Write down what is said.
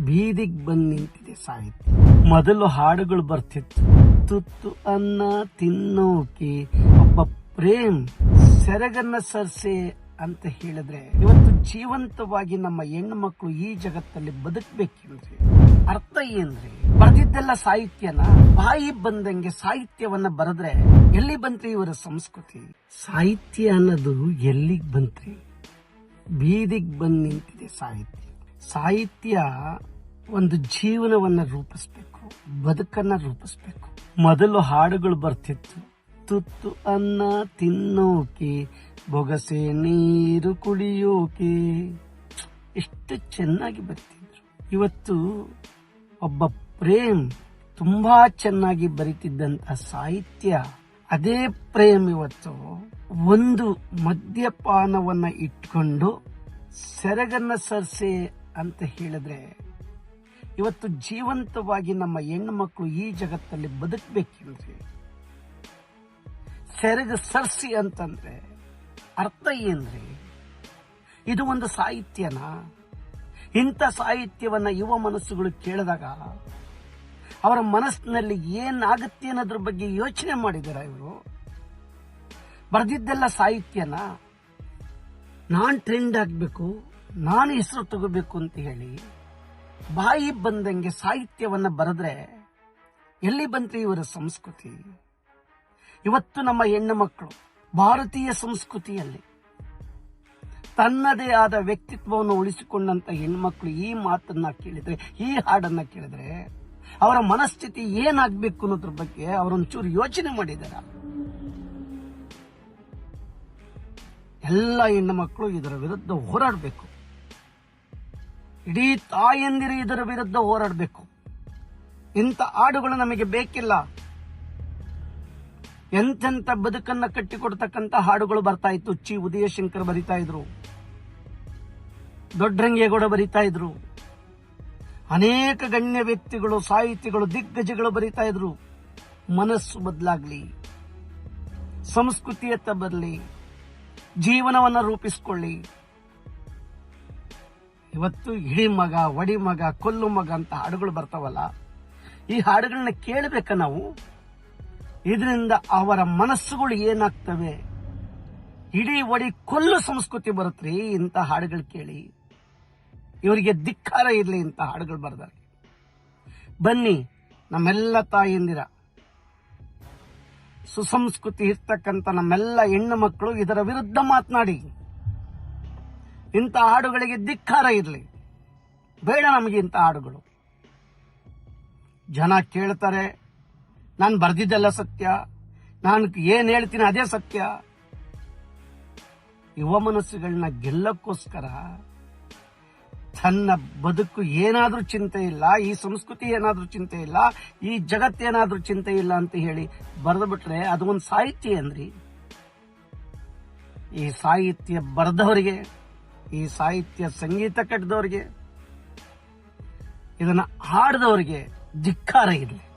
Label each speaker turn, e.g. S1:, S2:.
S1: ಬೀದಿಗೆ ಬಂದು ನಿಂತಿದೆ ಸಾಹಿತ್ಯ. ಮೊದಲು ಹಾಡುಗಳು ಬರ್ತಿತ್ತು, ತುತ್ತು ಅನ್ನ ತಿನ್ನೋಕೆ ಒಬ್ಬ ಪ್ರೇಮ್ ಸೆರಗನ್ನ ಸರ್ಸೆ ಅಂತ ಹೇಳಿದ್ರೆ, ಇವತ್ತು ಜೀವಂತವಾಗಿ ನಮ್ಮ ಹೆಣ್ಣು ಮಕ್ಕಳು ಈ ಜಗತ್ತಲ್ಲಿ ಬದುಕಬೇಕೆಂದ್ರೆ ಅರ್ಥ ಏನ್ರಿ? ಬರೆದಿದ್ದೆಲ್ಲ ಸಾಹಿತ್ಯನ ಬಾಯಿ ಬಂದಂಗೆ ಸಾಹಿತ್ಯವನ್ನ ಬರೆದ್ರೆ ಎಲ್ಲಿ ಬಂತ್ರಿ ಇವರ ಸಂಸ್ಕೃತಿ? ಸಾಹಿತ್ಯ ಅನ್ನೋದು ಎಲ್ಲಿಗ್ ಬಂತ್ರಿ? ಬೀದಿಗೆ ಬಂದು ನಿಂತಿದೆ ಸಾಹಿತ್ಯ. ಸಾಹಿತ್ಯ ಒಂದು ಜೀವನವನ್ನ ರೂಪಿಸ್ಬೇಕು, ಬದುಕನ್ನ ರೂಪಿಸ್ಬೇಕು. ಮೊದಲು ಹಾಡುಗಳು ಬರ್ತಿತ್ತು, ತುತ್ತು ಅನ್ನ ತಿನ್ನೋಕೆ ಬೊಗಸೆ ನೀರು ಕುಡಿಯೋಕೆ, ಎಷ್ಟು ಚೆನ್ನಾಗಿ ಬರೀತಿದ್ರು. ಇವತ್ತು ಒಬ್ಬ ಪ್ರೇಮ್ ತುಂಬಾ ಚೆನ್ನಾಗಿ ಬರೀತಿದ್ದಂತ ಸಾಹಿತ್ಯ, ಅದೇ ಪ್ರೇಮ್ ಇವತ್ತು ಒಂದು ಮದ್ಯಪಾನವನ್ನ ಇಟ್ಕೊಂಡು ಸೆರಗನ್ನ ಸರ್ಸೆ ಅಂತ ಹೇಳಿದ್ರೆ, ಇವತ್ತು ಜೀವಂತವಾಗಿ ನಮ್ಮ ಹೆಣ್ಣು ಮಕ್ಕಳು ಈ ಜಗತ್ತಲ್ಲಿ ಬದುಕಬೇಕೆಂದ್ರೆ ಸೆರಗ ಸರ್ಸಿ ಅಂತಂದ್ರೆ ಅರ್ಥ ಏನ್ರಿ? ಇದು ಒಂದು ಸಾಹಿತ್ಯನ? ಇಂಥ ಸಾಹಿತ್ಯವನ್ನ ಯುವ ಮನಸ್ಸುಗಳು ಕೇಳಿದಾಗ ಅವರ ಮನಸ್ಸಿನಲ್ಲಿ ಏನಾಗುತ್ತೆ ಅನ್ನೋದ್ರ ಬಗ್ಗೆ ಯೋಚನೆ ಮಾಡಿದಾರ ಇವರು? ಬರೆದಿದ್ದೆಲ್ಲ ಸಾಹಿತ್ಯನ ನಾನ್ ಟ್ರೆಂಡ್ ಆಗ್ಬೇಕು, ನಾನು ಹೆಸರು ತಗೋಬೇಕು ಅಂತ ಹೇಳಿ ಬಾಯಿ ಬಂದಂಗೆ ಸಾಹಿತ್ಯವನ್ನ ಬರೆದ್ರೆ ಎಲ್ಲಿ ಬಂತ್ರಿ ಇವರ ಸಂಸ್ಕೃತಿ? ಇವತ್ತು ನಮ್ಮ ಹೆಣ್ಣು ಮಕ್ಕಳು ಭಾರತೀಯ ಸಂಸ್ಕೃತಿಯಲ್ಲಿ ತನ್ನದೇ ಆದ ವ್ಯಕ್ತಿತ್ವವನ್ನು ಉಳಿಸಿಕೊಂಡಂತ ಹೆಣ್ಮಕ್ಳು ಈ ಮಾತನ್ನ ಕೇಳಿದ್ರೆ, ಈ ಹಾಡನ್ನ ಕೇಳಿದ್ರೆ ಅವರ ಮನಸ್ಥಿತಿ ಏನಾಗ್ಬೇಕು ಅನ್ನೋದ್ರ ಬಗ್ಗೆ ಅವರೊಂಚೂರು ಯೋಚನೆ ಮಾಡಿದಾರ? ಎಲ್ಲ ಹೆಣ್ಣು ಮಕ್ಕಳು ಇದರ ವಿರುದ್ಧ ಹೋರಾಡಬೇಕು. ಇಡೀ ತಾಯಂದಿರು ಇದರ ವಿರುದ್ಧ ಹೋರಾಡಬೇಕು. ಇಂಥ ಹಾಡುಗಳು ನಮಗೆ ಬೇಕಿಲ್ಲ. ಎಂತೆಂತ ಬದುಕನ್ನ ಕಟ್ಟಿಕೊಡ್ತಕ್ಕಂಥ ಹಾಡುಗಳು ಬರ್ತಾ ಇತ್ತು. ಚಿ ಉದಯಶಂಕರ್ ಬರಿತಾ ಇದ್ರು, ದೊಡ್ಡರಂಗೇಗೌಡ ಬರಿತಾ ಇದ್ರು, ಅನೇಕ ಗಣ್ಯ ವ್ಯಕ್ತಿಗಳು, ಸಾಹಿತಿಗಳು, ದಿಗ್ಗಜಗಳು ಬರಿತಾ ಇದ್ರು. ಮನಸ್ಸು ಬದಲಾಗ್ಲಿ, ಸಂಸ್ಕೃತಿಯತ್ತ ಬರಲಿ, ಜೀವನವನ್ನ ರೂಪಿಸ್ಕೊಳ್ಳಿ. ಇವತ್ತು ಹಿಡಿ ಮಗ, ಒಡಿ ಮಗ, ಕೊಲ್ಲು ಮಗ ಅಂತ ಹಾಡುಗಳು ಬರ್ತಾವಲ್ಲ, ಈ ಹಾಡುಗಳನ್ನ ಕೇಳಬೇಕ ನಾವು? ಇದರಿಂದ ಅವರ ಮನಸ್ಸುಗಳು ಏನಾಗ್ತವೆ? ಇಡೀ ಒಡಿ ಕೊಲ್ಲು ಸಂಸ್ಕೃತಿ ಬರುತ್ತ್ರಿ ಇಂಥ ಹಾಡುಗಳು ಕೇಳಿ. ಇವರಿಗೆ ಧಿಕ್ಕಾರ ಇರಲಿ ಇಂಥ ಹಾಡುಗಳು ಬರೆದಾಗ. ಬನ್ನಿ, ನಮ್ಮೆಲ್ಲ ತಾಯಂದಿರ ಸುಸಂಸ್ಕೃತಿ ಇರ್ತಕ್ಕಂಥ ನಮ್ಮೆಲ್ಲ ಹೆಣ್ಣು ಮಕ್ಕಳು ಇದರ ವಿರುದ್ಧ ಮಾತನಾಡಿ. ಇಂಥ ಹಾಡುಗಳಿಗೆ ಧಿಕ್ಕಾರ ಇರಲಿ, ಬೇಡ ನಮಗೆ ಇಂಥ ಹಾಡುಗಳು. ಜನ ಕೇಳ್ತಾರೆ, ನಾನು ಬರ್ದಿದ್ದೆಲ್ಲ ಸತ್ಯ, ನಾನು ಏನ್ ಹೇಳ್ತೀನಿ ಅದೇ ಸತ್ಯ. ಯುವ ಮನಸ್ಸುಗಳನ್ನ ಗೆಲ್ಲಕ್ಕೋಸ್ಕರ ತನ್ನ ಬದುಕು ಏನಾದ್ರೂ ಚಿಂತೆ ಇಲ್ಲ, ಈ ಸಂಸ್ಕೃತಿ ಏನಾದ್ರೂ ಚಿಂತೆ ಇಲ್ಲ, ಈ ಜಗತ್ತೇನಾದ್ರೂ ಚಿಂತೆ ಇಲ್ಲ ಅಂತ ಹೇಳಿ ಬರೆದು ಬಿಟ್ರೆ ಅದು ಒಂದು ಸಾಹಿತ್ಯ ಅಂದ್ರಿ? ಈ ಸಾಹಿತ್ಯ ಬರೆದವರಿಗೆ, ಈ ಸಾಹಿತ್ಯ ಸಂಗೀತ ಕಟ್ಟಿದವರಿಗೆ, ಇದನ್ನ ಹಾಡಿದವರಿಗೆ ಧಿಕ್ಕಾರ ಇರಲಿ.